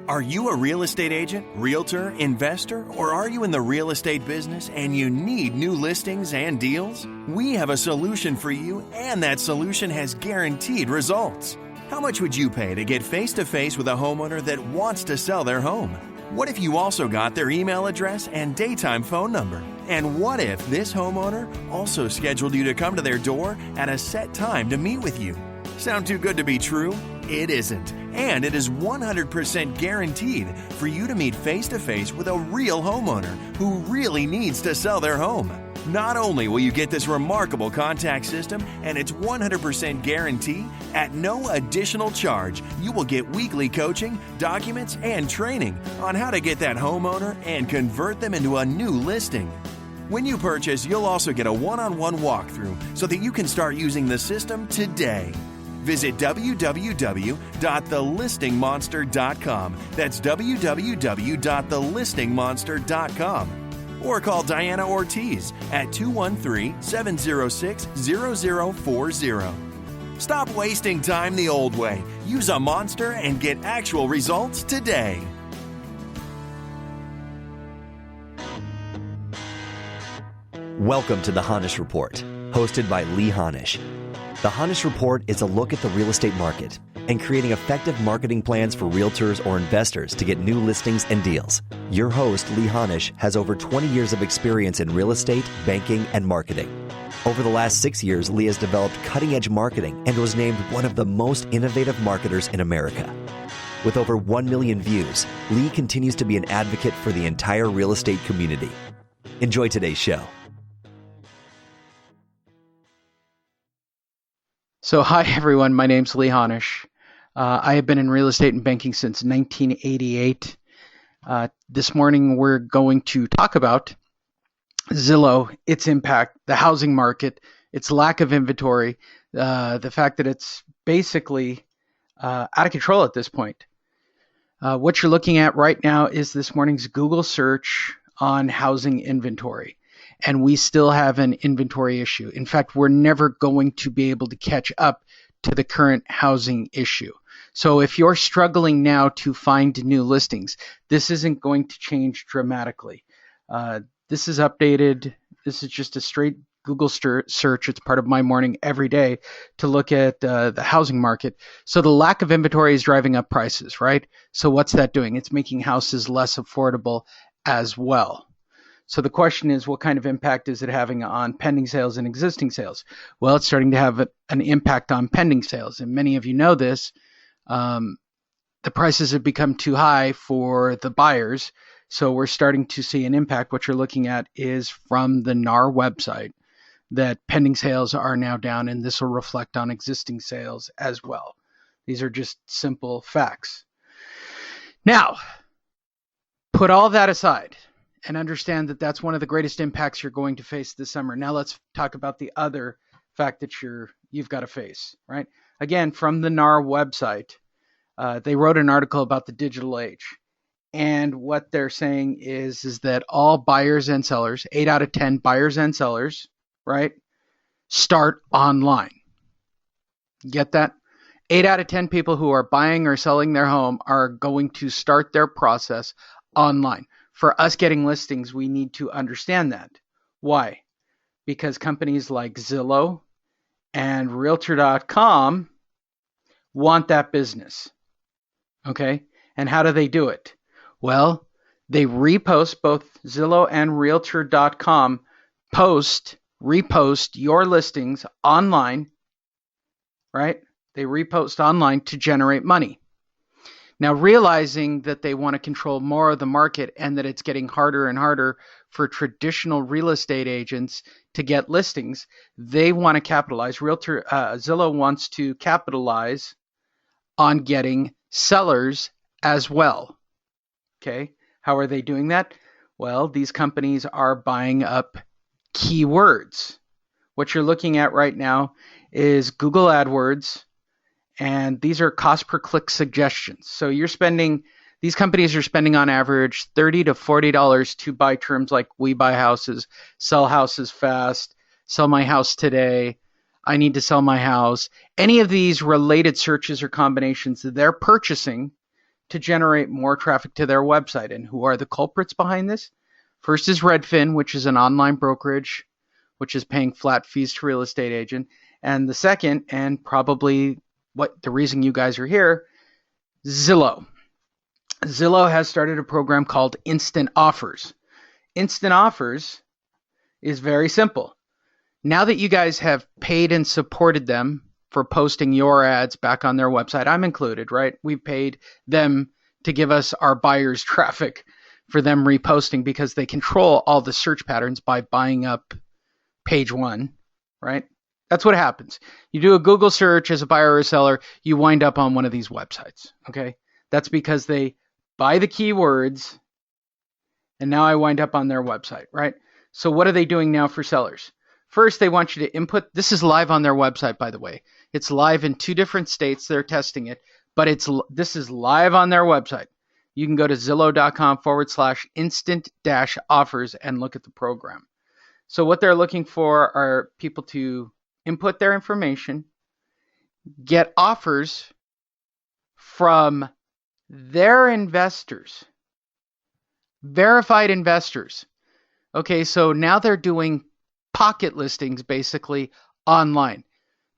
Are you a real estate agent, realtor, investor, or are you in the real estate business and you need new listings and deals? We have a solution for you, and that solution has guaranteed results. How much would you pay to get face-to-face with a homeowner that wants to sell their home? What if you also got their email address and daytime phone number? And what if this homeowner also scheduled you to come to their door at a set time to meet with you? Sound too good to be true? It isn't. And it is 100% guaranteed for you to meet face-to-face with a real homeowner who really needs to sell their home. Not only will you get this remarkable contact system and its 100% guarantee, at no additional charge, you will get weekly coaching, documents, and training on how to get that homeowner and convert them into a new listing. When you purchase, you'll also get a one-on-one walkthrough so that you can start using the system today. Visit www.thelistingmonster.com. That's www.thelistingmonster.com. Or call Diana Ortiz at 213-706-0040. Stop wasting time the old way. Use a monster and get actual results today. Welcome to the lee-honish Report, hosted by lee-honish. The lee-honish Report is a look at the real estate market and creating effective marketing plans for realtors or investors to get new listings and deals. Your host, lee-honish, has over 20 years of experience in real estate, banking, and marketing. Over the last 6 years, Lee has developed cutting-edge marketing and was named one of the most innovative marketers in America. With over 1 million views, Lee continues to be an advocate for the entire real estate community. Enjoy today's show. So hi everyone, my name's lee-honish. I have been in real estate and banking since 1988. This morning we're going to talk about Zillow, its impact, the housing market, its lack of inventory, the fact that it's basically out of control at this point. What you're looking at right now is this morning's Google search on housing inventory. And we still have an inventory issue. In fact, we're never going to be able to catch up to the current housing issue. So if you're struggling now to find new listings, this isn't going to change dramatically. This is updated. This is just a straight Google search. It's part of my morning every day to look at the housing market. So the lack of inventory is driving up prices, right? So what's that doing? It's making houses less affordable as well. So the question is, what kind of impact is it having on pending sales and existing sales? Well, it's starting to have an impact on pending sales. And many of you know this. The prices have become too high for the buyers. So we're starting to see an impact. What you're looking at is from the NAR website that pending sales are now down, and this will reflect on existing sales as well. These are just simple facts. Now, put all that aside and understand that that's one of the greatest impacts you're going to face this summer. Now let's talk about the other fact that you've got to face, right? Again, from the NAR website, they wrote an article about the digital age. And what they're saying is that all buyers and sellers, 8 out of 10 buyers and sellers, right, start online. Get that? 8 out of 10 people who are buying or selling their home are going to start their process online. For us getting listings, we need to understand that. Why? Because companies like Zillow and Realtor.com want that business. Okay? And how do they do it? Well, they repost, both Zillow and Realtor.com repost your listings online, right? They repost online to generate money. Now, realizing that they want to control more of the market and that it's getting harder and harder for traditional real estate agents to get listings, they want to capitalize. Zillow wants to capitalize on getting sellers as well. Okay, how are they doing that? Well, these companies are buying up keywords. What you're looking at right now is Google AdWords. And these are cost per click suggestions. So these companies are spending on average $30 to $40 to buy terms like we buy houses, sell houses fast, sell my house today, I need to sell my house. Any of these related searches or combinations that they're purchasing to generate more traffic to their website. And who are the culprits behind this? First is Redfin, which is an online brokerage, which is paying flat fees to real estate agent. And the second, and probably what the reason you guys are here, Zillow. Zillow has started a program called Instant Offers. Instant Offers is very simple. Now that you guys have paid and supported them for posting your ads back on their website, I'm included, right? We've paid them to give us our buyers traffic for them reposting because they control all the search patterns by buying up page one, right? That's what happens. You do a Google search as a buyer or a seller, you wind up on one of these websites, okay? That's because they buy the keywords, and now I wind up on their website, right? So what are they doing now for sellers? First, they want you to input. This is live on their website, by the way. It's live in 2 different states. They're testing it, but this is live on their website. You can go to zillow.com/instant-offers and look at the program. So what they're looking for are people to input their information, get offers from their investors, verified investors. Okay, so now they're doing pocket listings basically online.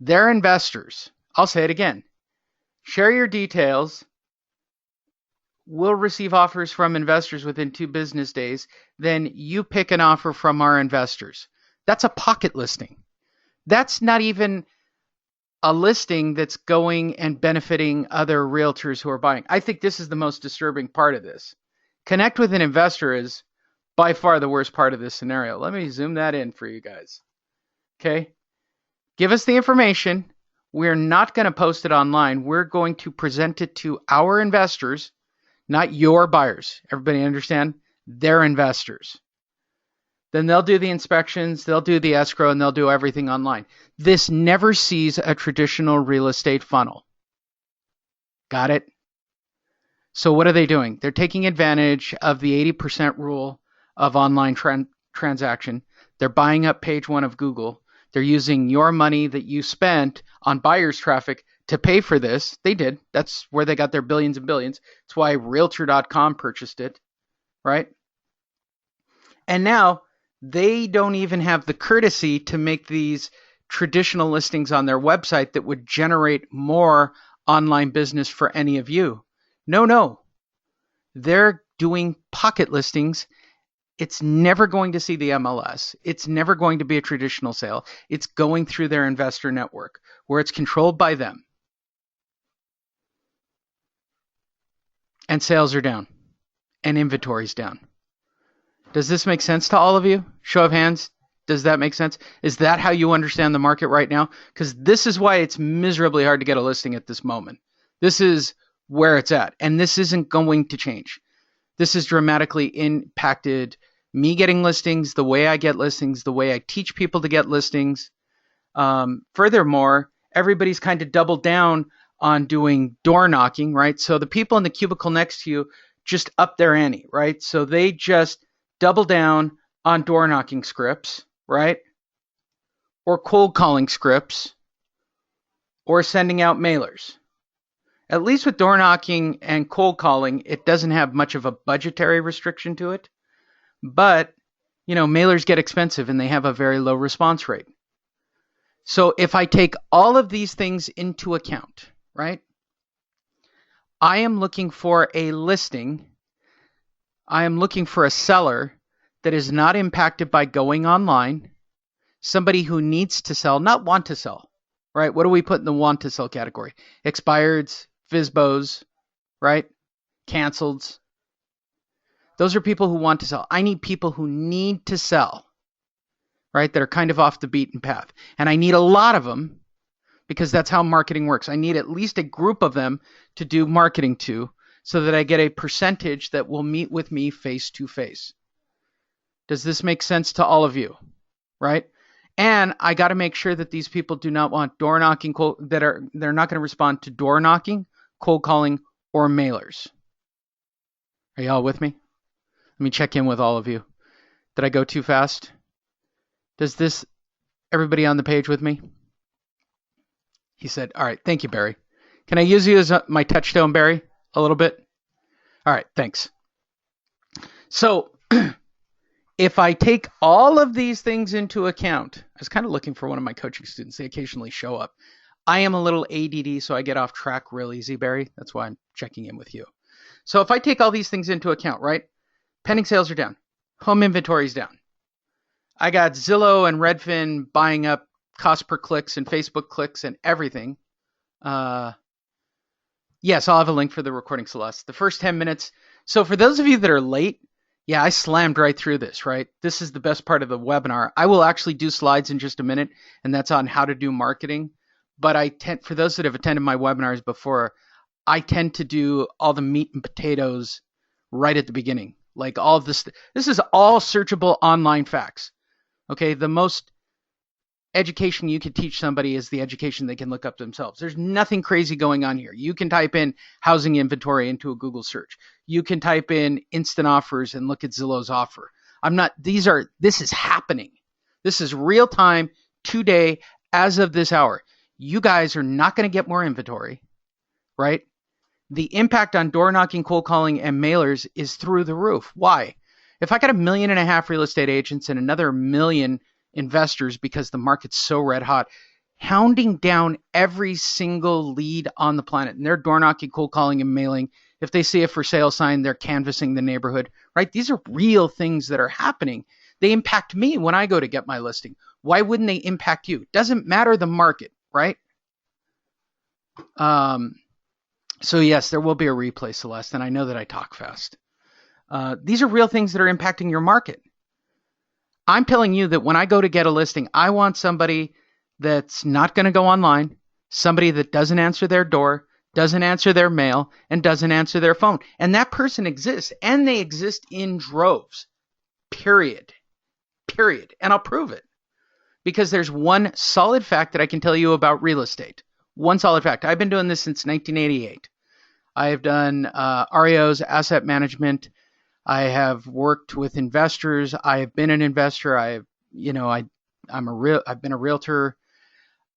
Their investors, I'll say it again, share your details. We'll receive offers from investors within 2 business days. Then you pick an offer from our investors. That's a pocket listing. That's not even a listing that's going and benefiting other realtors who are buying. I think this is the most disturbing part of this. Connect with an investor is by far the worst part of this scenario. Let me zoom that in for you guys. Okay? Give us the information. We're not going to post it online. We're going to present it to our investors, not your buyers. Everybody understand? They're investors. Then they'll do the inspections, they'll do the escrow, and they'll do everything online. This never sees a traditional real estate funnel. Got it? So what are they doing? They're taking advantage of the 80% rule of online transaction. They're buying up page 1 of Google. They're using your money that you spent on buyers traffic to pay for this. They did. That's where they got their billions and billions. That's why Realtor.com purchased it, right? And now they don't even have the courtesy to make these traditional listings on their website that would generate more online business for any of you. No. They're doing pocket listings. It's never going to see the MLS. It's never going to be a traditional sale. It's going through their investor network where it's controlled by them. And sales are down. And inventory's down. Does this make sense to all of you? Show of hands. Does that make sense? Is that how you understand the market right now? Because this is why it's miserably hard to get a listing at this moment. This is where it's at. And this isn't going to change. This has dramatically impacted me getting listings, the way I get listings, the way I teach people to get listings. Furthermore, everybody's kind of doubled down on doing door knocking, right? So the people in the cubicle next to you just up their ante, right? So they just double down on door knocking scripts, right? Or cold calling scripts, or sending out mailers. At least with door knocking and cold calling, it doesn't have much of a budgetary restriction to it. But, mailers get expensive and they have a very low response rate. So if I take all of these things into account, right? I am looking for a listing. I am looking for a seller that is not impacted by going online. Somebody who needs to sell, not want to sell, right? What do we put in the want to sell category? Expireds, FSBOs, right? Canceleds. Those are people who want to sell. I need people who need to sell, right? That are kind of off the beaten path. And I need a lot of them because that's how marketing works. I need at least a group of them to do marketing to so that I get a percentage that will meet with me face to face. Does this make sense to all of you, right? And I got to make sure that these people do not want door knocking, they're not going to respond to door knocking, cold calling, or mailers. Are y'all with me? Let me check in with all of you. Did I go too fast? Does everybody on the page with me? He said, all right, thank you, Barry. Can I use you as my touchstone, Barry, a little bit? All right, thanks. So if I take all of these things into account, I was kind of looking for one of my coaching students. They occasionally show up. I am a little ADD, so I get off track real easy, Barry. That's why I'm checking in with you. So if I take all these things into account, right? Pending sales are down. Home inventory is down. I got Zillow and Redfin buying up cost per clicks and Facebook clicks and everything. Yes, I'll have a link for the recording, Celeste. The first 10 minutes. So for those of you that are late, yeah, I slammed right through this, right? This is the best part of the webinar. I will actually do slides in just a minute, and that's on how to do marketing. But for those that have attended my webinars before, I tend to do all the meat and potatoes right at the beginning. Like all of this is all searchable online facts. Okay, the most education you can teach somebody is the education they can look up themselves. There's nothing crazy going on here. You can type in housing inventory into a Google search. You can type in instant offers and look at Zillow's offer. This is happening. This is real time today as of this hour. You guys are not going to get more inventory, right? The impact on door knocking, cold calling, and mailers is through the roof. Why? If I got 1.5 million real estate agents and another 1 million investors because the market's so red hot, hounding down every single lead on the planet, and they're door knocking, cold calling, and mailing. If they see a for sale sign, they're canvassing the neighborhood, right? These are real things that are happening. They impact me when I go to get my listing. Why wouldn't they impact you? Doesn't matter the market, right? So yes, there will be a replay, Celeste, and I know that I talk fast. These are real things that are impacting your market. I'm telling you that when I go to get a listing, I want somebody that's not going to go online, somebody that doesn't answer their door, doesn't answer their mail, and doesn't answer their phone. And that person exists, and they exist in droves, period. And I'll prove it. Because there's one solid fact that I can tell you about real estate. One solid fact. I've been doing this since 1988. I have done REOs, asset management. I have worked with investors. I have been an investor. I've been a realtor.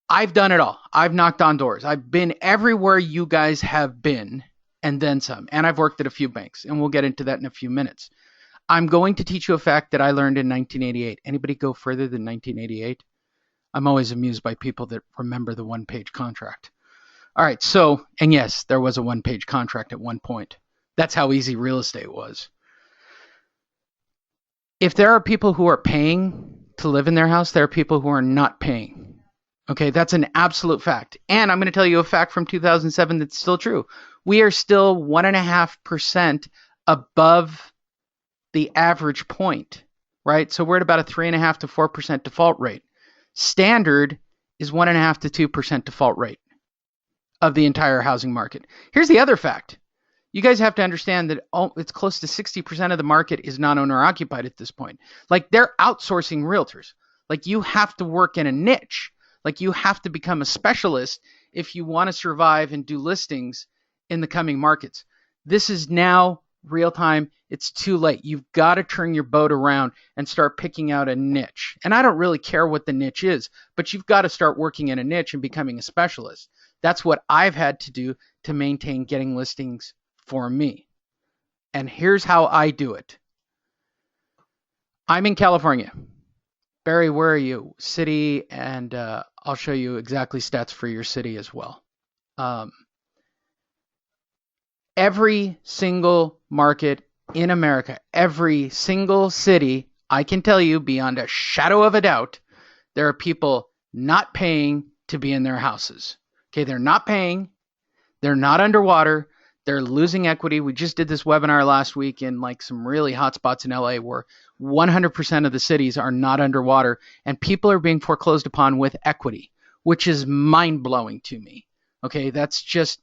I've done it all. I've knocked on doors. I've been everywhere you guys have been and then some. And I've worked at a few banks, and we'll get into that in a few minutes. I'm going to teach you a fact that I learned in 1988. Anybody go further than 1988? I'm always amused by people that remember the one-page contract. All right, so, and yes, there was a one-page contract at one point. That's how easy real estate was. If there are people who are paying to live in their house, there are people who are not paying. Okay, that's an absolute fact. And I'm going to tell you a fact from 2007 that's still true. We are still 1.5% above the average point, right? So we're at about a 3.5 to 4% default rate. Standard is 1.5 to 2% default rate of the entire housing market. Here's the other fact. You guys have to understand that it's close to 60% of the market is non-owner occupied at this point. Like, they're outsourcing realtors. Like, you have to work in a niche. Like, you have to become a specialist if you want to survive and do listings in the coming markets. This is now real time. It's too late. You've got to turn your boat around and start picking out a niche. And I don't really care what the niche is, but you've got to start working in a niche and becoming a specialist. That's what I've had to do to maintain getting listings for me. And here's how I do it. I'm in California. Barry, where are you? City, and I'll show you exactly stats for your city as well. Every single market in America, every single city, I can tell you beyond a shadow of a doubt, there are people not paying to be in their houses. Okay, they're not paying. They're not underwater. They're losing equity. We just did this webinar last week in like some really hot spots in LA where 100% of the cities are not underwater and people are being foreclosed upon with equity, which is mind-blowing to me. Okay, that's just,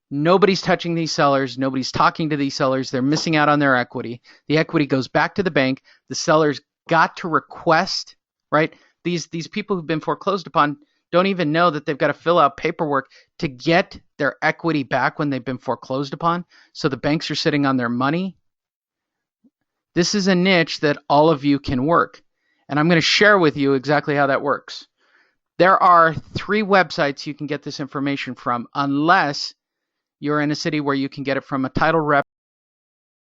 nobody's touching these sellers. Nobody's talking to these sellers. They're missing out on their equity. The equity goes back to the bank. The sellers got to request, right? These people who've been foreclosed upon don't even know that they've got to fill out paperwork to get their equity back when they've been foreclosed upon. So the banks are sitting on their money. This is a niche that all of you can work. And I'm going to share with you exactly how that works. There are 3 websites you can get this information from unless you're in a city where you can get it from a title rep